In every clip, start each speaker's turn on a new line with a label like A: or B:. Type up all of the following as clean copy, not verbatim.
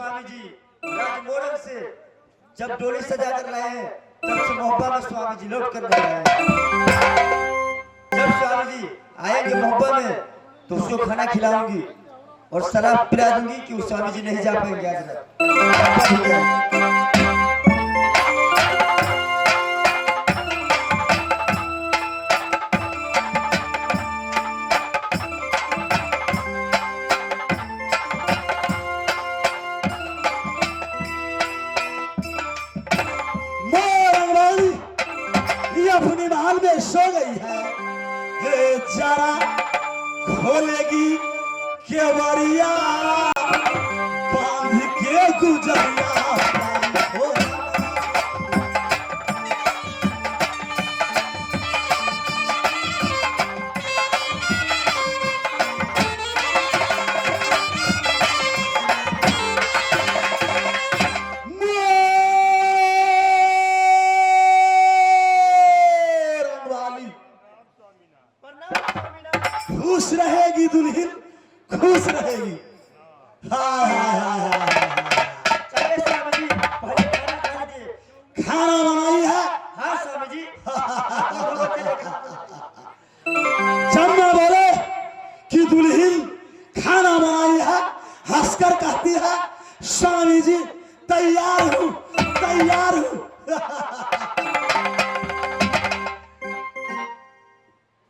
A: स्वामी जी राजमोहन से जब डोली सजा कर लाए हैं तब से मोहब्बा में स्वामी जी लौट कर नहीं आए। जब स्वामी जी आएंगे मोहब्बा में तो उसको खाना खिलाऊंगी और शराब पिला दूंगी कि उस स्वामी जी नहीं जा पाएंगे आज रात।
B: अपनी महल में सो गई है, जरा खोलेगी केवड़िया बांध के गुजरिया। खुश रहेगी दुल्हन, खुश रहेगी।
A: चलिए स्वामी जी पहले खाना खा लीजिए।
B: खाना बनाई है?
A: हाँ स्वामी जी।
B: जब मैं बोले कि दुल्हन खाना बनाई है, हंसकर कहती है स्वामी जी तैयार हूँ, तैयार हूँ।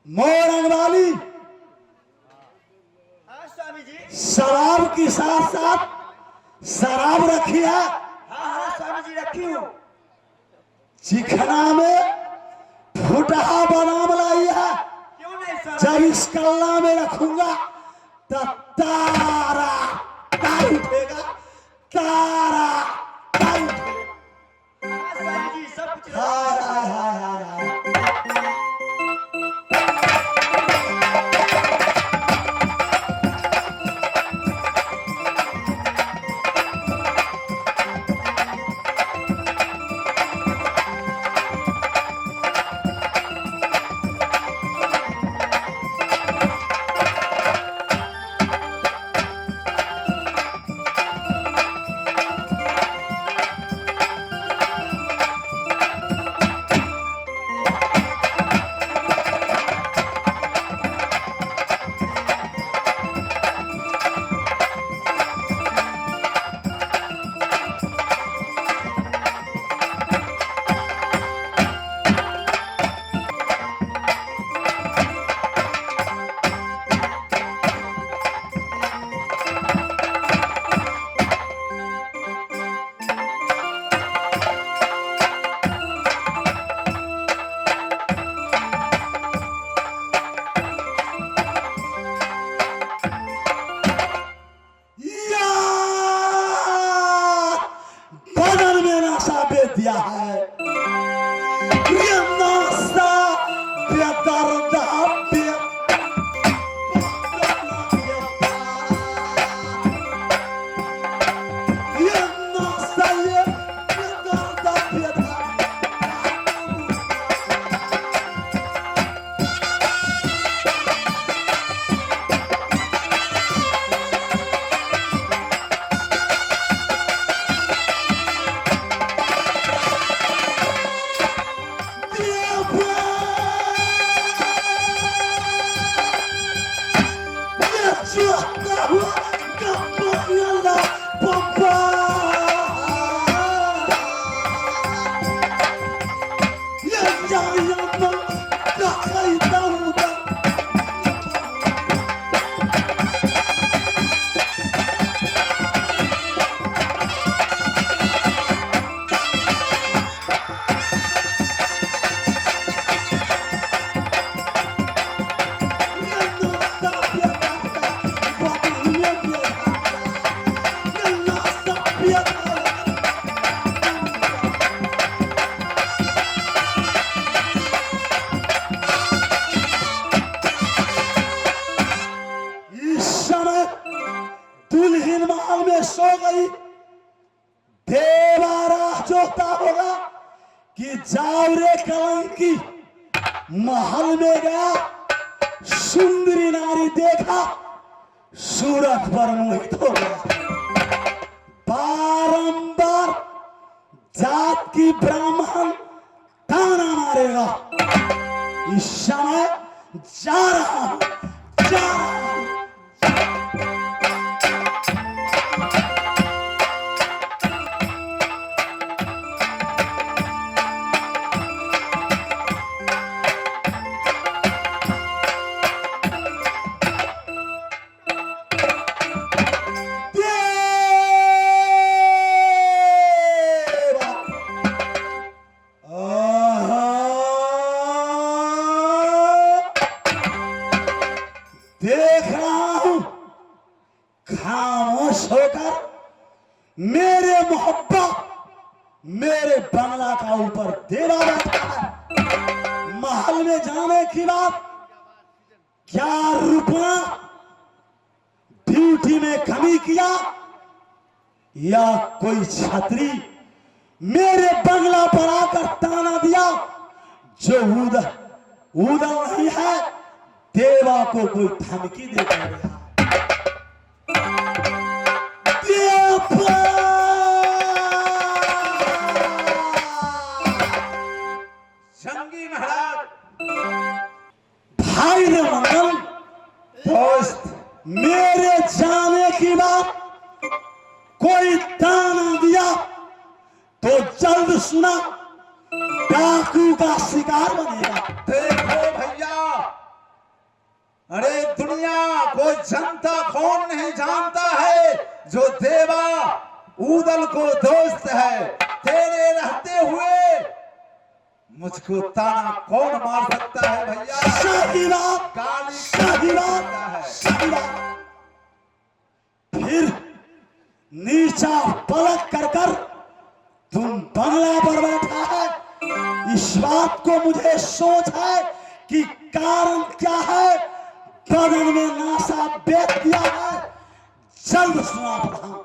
B: मोरंग वाली शराब के साथ साथ शराब रखी है?
A: हाँ स्वामी जी रखी हूँ।
B: चिखना में फुटहा बनाम लाई है।
A: क्यों नहीं स्वामी?
B: जब इस कल्ला में रखूंगा तो तारा तार उठेगा, तारा तार उठेगा।
A: हाँ स्वामी जी सब कुछ
B: हाय हाय हाय हाय हाय। दिया है ये नाश्ता बेदर्द ये नाश्ता ये बेदर्द दुल्हन महल में सो गई। देवारा जोता होगा कि जाओ रे कलंकी। महल में गया, सुंदरी नारी देखा, सूरत पर मोहित हो गया। इस समय जा रहा हूं, जा रहा हूं। देख रहा हूं खामोश होकर मेरे मोहब्बत मेरे बंगला का ऊपर देवा बैठा है। महल में जाने की बात क्या रुपना ड्यूटी में कमी किया या कोई छतरी मेरे बंगला पर आकर ताना दिया जो उदल नहीं है देवा को कोई धमकी दे गया।
C: जंगी महाराज,
B: भाई ने मंगल दोस्त मेरे जाने की बात कोई ताना दिया तो जल्द सुना डाकू का शिकार बनेगा।
C: देखो भैया, अरे दुनिया को जनता कौन नहीं जानता है जो देवा उदल को दोस्त है। तेरे रहते हुए मुझको ताना कौन मार सकता है भैया?
B: सही बात,
C: गाली
B: सही बात,
C: है।
B: सही बात। फिर नीचा पलट कर तुम बंगला पर बैठा है। इस बात को मुझे सोच है कि कारण क्या है। बदन में नासा बेच दिया है, जल्द सुना प्रधान।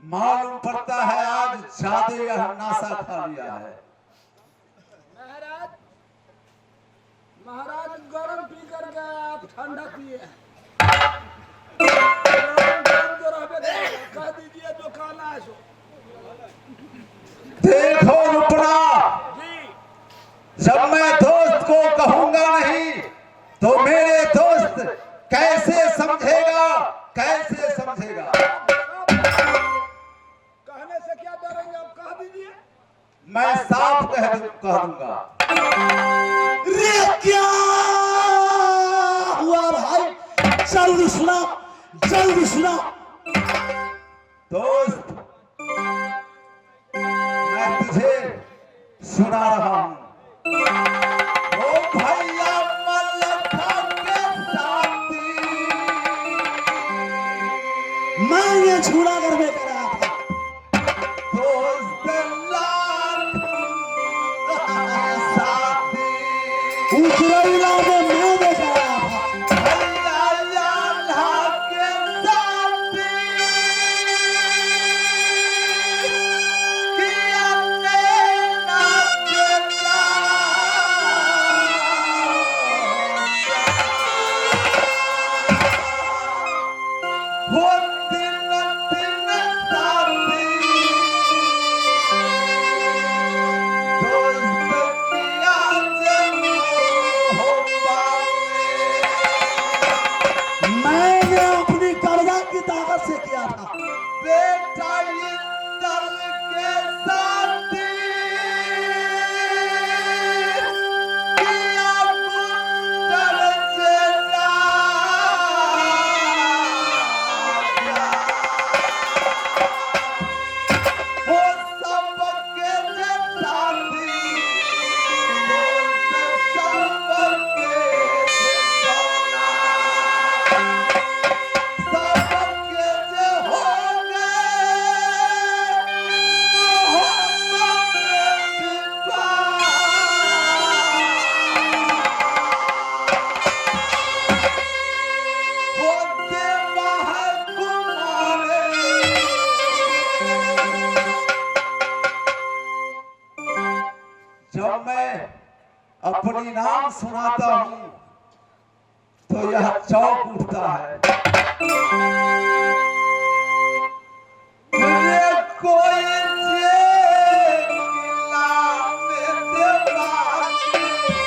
C: मालूम पड़ता है आज ज्यादा यह नासा खा लिया है।
D: महाराज, महाराज गरम पी कर गए, आप ठंडा पिए। गरम जो रहबे करेगा, कह दीजिए जो खाना है सो।
C: देखो रुपना,
D: जी
C: जब मैं दोस्त को कहूंगा नहीं तो मेरे दोस्त कैसे समझेगा, कैसे समझेगा?
D: कहने से क्या डरेंगे, आप कह दीजिए।
C: मैं साफ कह दूंगा।
B: रे क्या हुआ भाई? जल्द सुना, जल्द सुना।
C: दोस्त, मैं तुझे सुना रहा हूं। ओ भैया मल्लखा के साथी,
B: मैंने छुड़ा कर बेकर आया था।
C: दोस्त लाख साथी,
B: उतरैला में मैं देख रहा था।
C: भैया अल्लाह के साथी, कि अन्य ना देता। वो दिन दिन साथी, दोस्त किया जब हो पावे।
B: मैंने अपनी कब्जा की ताकत से किया था।
C: बेटा इंदल के साथी, किया कुंडल जेठा। वो सबके जे साथी, दोस्त सबके जे सोना। सबके जे हो गए मोहब्बत के दीवाना। होते महल कुमारे, जब मैं अपनी नाम सुनाता हूं तो यह चौक उठता है। मुझे कोई जे किला में देवा के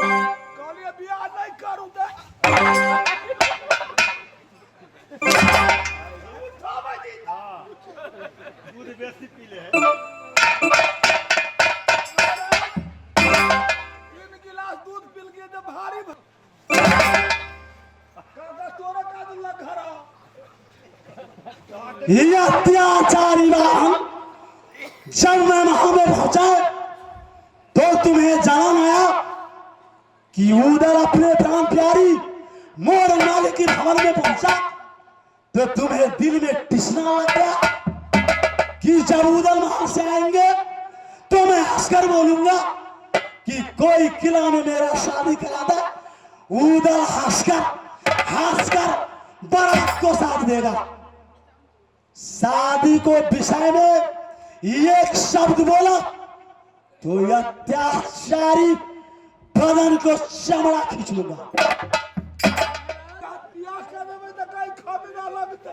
D: कहलिए बियाह नहीं करू दे
B: दूध बेसी पी ले
D: 3 गिलास दूध पिल गए तो भारी कहता तोरा का दिन लग घर आओ
B: ये अत्याचारी वाहन जब मैं वहां में पहुंचा तो तुम्हें जान आया कि उधर अपने प्राण प्यारी मोर मालिक के भवन में पहुंचा तो तुम्हें दिल में टिसना लग गया कि जब उधर वहां से आएंगे तो मैं हंसकर बोलूंगा कि कोई किला में मेरा शादी करा दे। उधर हंसकर बारात को साथ देगा। शादी को विषय में एक शब्द बोला तो यह अत्याचारी बदन को चमड़ा खींच लूंगा।
D: बियाह करे में तो कहीं खाबी ना लगते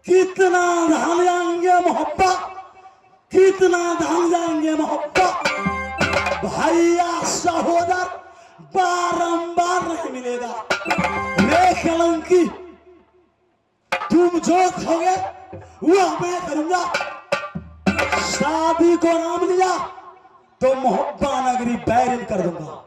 B: कितना धान जाएंगे मोहब्बत, कितना धान जाएंगे मोहब्बत। भैया सहोदर बारंबार नहीं मिलेगा। रे कलंकी, तुम जो कहोगे वह मैं करूंगा। शादी को नाम लिया तो मोहब्बत नगरी बैरिन कर दूंगा।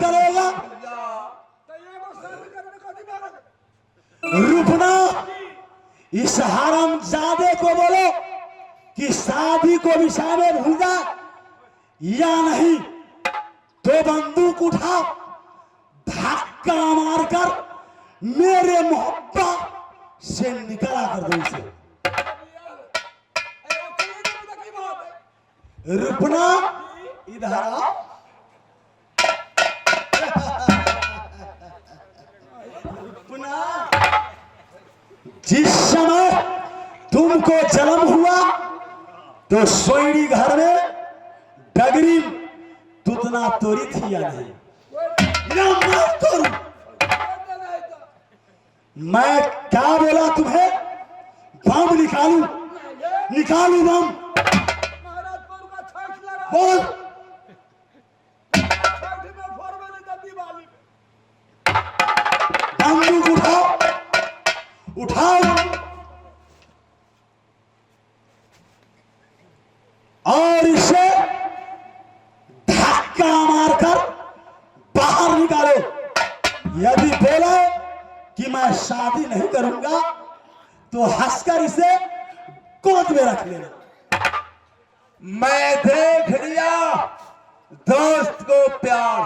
B: करेगा।
D: तो ये वो शादी करने को दिमाग
B: रुकना, इस हरामजादे को बोलो कि शादी को विषय में भूल जा या नहीं तो बंदूक उठा, धक्का मारकर मेरे मोहब्बत से निकला कर दो इसे। रुकना, इधर आओ। रुकना, जिस समय तुमको जन्म हुआ तो सोईड़ी घर में डगरी तुतना तोरी थी या नहीं? या मैं तोरू? मैं क्या बोला तुम्हें? बम निकालू, निकालू बम,
D: महाराज पर का छाछ लगा
B: बोल।
D: छाछ में फॉर्मली दबी वाली
B: बंदूक उठाओ, उठाओ और इसे धक्का मारकर बाहर निकालो। यदि बोला कि मैं शादी नहीं करूंगा तो हंसकर इसे गोद में रख लेना।
C: मैं देख लिया दोस्त को प्यार,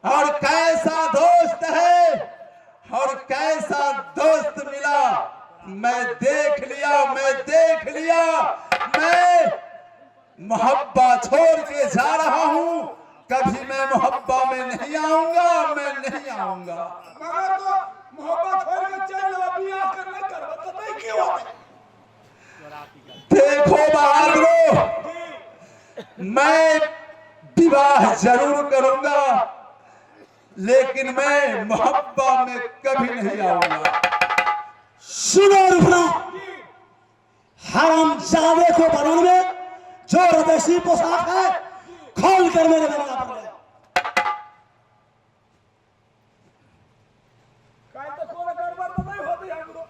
C: और कैसा दोस्त है और कैसा दोस्त मिला। मैं देख लिया, मैं देख लिया। मैं मोहब्बा छोड़ के जा रहा हूं, कभी मैं मोहब्बा में नहीं आऊंगा, मैं नहीं आऊंगा।
D: मगर तो मोहब्बत हो के चल लो, अभी आकर नहीं कर तो नहीं क्यों होते?
C: देखो बहादुरो, मैं विवाह जरूर करूंगा लेकिन मैं मोहब्बा में कभी नहीं आऊंगा।
B: सुनो रुकना, हरामजादे को बदन में जो रदेशी पोशाक है खोल कर मेरे बंगला पर ले आओ।
D: काहे तो कोई गड़बड़ तो नहीं होती हमरो।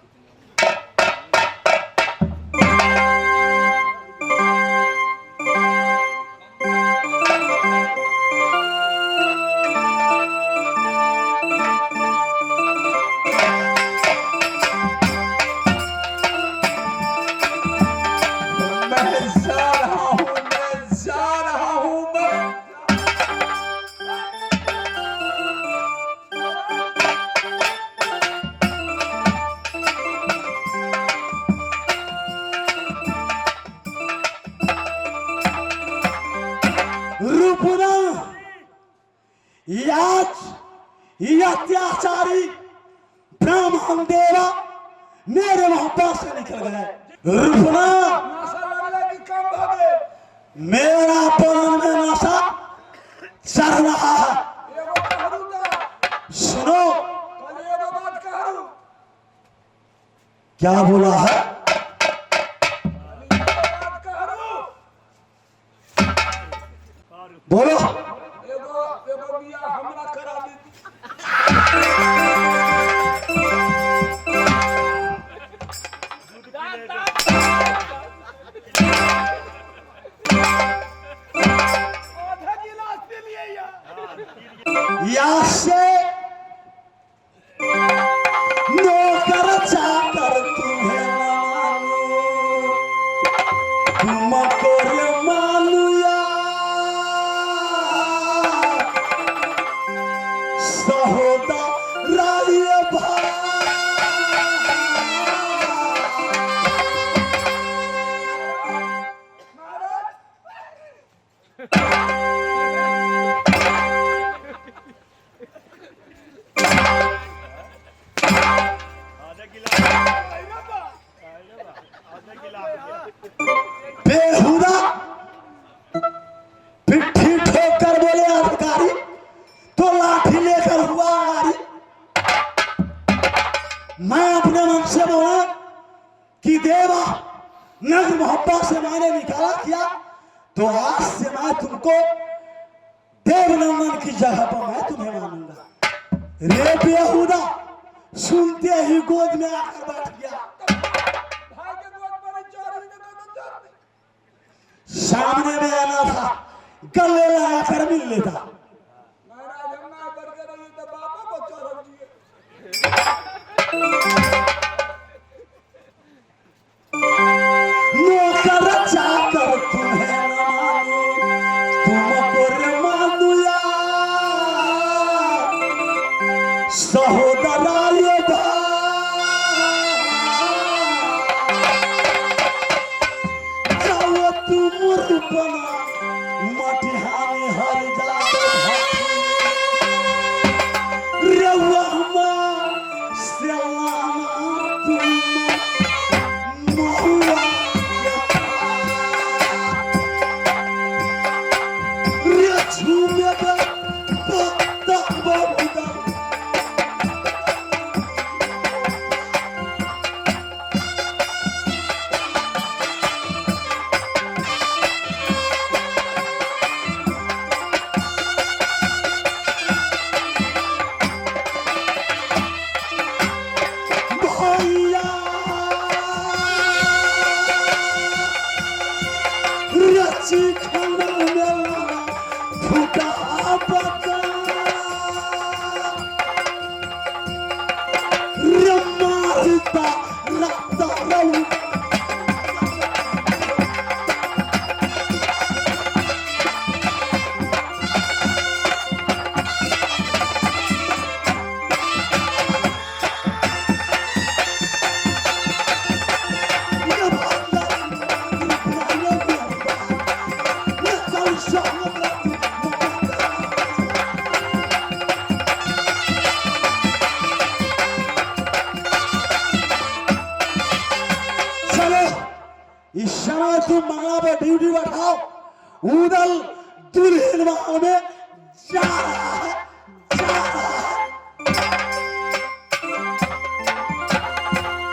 C: मैं जा रहा हूं, मैं जा रहा हूं, मैं
B: रुकना, याद ये अत्याचारी ब्राह्मण देवा मेरे मोहब्बत से निकल गए। रुकना,
D: नशा लगने की कम भागे।
B: मेरा बदन में नशा चढ़ रहा है।
D: एगो कहूं ना,
B: सुनो,
D: कल एगो बात कहूं,
B: क्या बोला है?
D: एगो बात कहूं,
B: बोलो।
D: एगो बिया हमरा करा दी। आधा गिलास पी लिए यार।
B: यहाँ से नौकर चाकर तुम्हें न मानो, तुमको रे मानो यार, सहोदराई भाई। बेहुदा पिट्ठी ठोक कर बोले अधिकारी तो लाठी लेकर हुआ आरी। मैं अपने मन से बोला कि देवा नगर मोहब्बत से मैंने निकाला किया तो आज से मैं तुमको देवनंदन की जगह पर मैं तुम्हें मानूंगा। रे बेहुदा सुनते ही गोद में आकर बैठ गया।
D: भाई के गोद पर चोरी ने तो चोर।
B: सामने में आना था, गले लगाकर मिल लेता।
D: महाराज हम ना
B: अपना मटिहानी हर जाते रउआ इस समय तुम मंगला पे ड्यूटी बैठाओ, उदल दुल्हन में जा रहा है।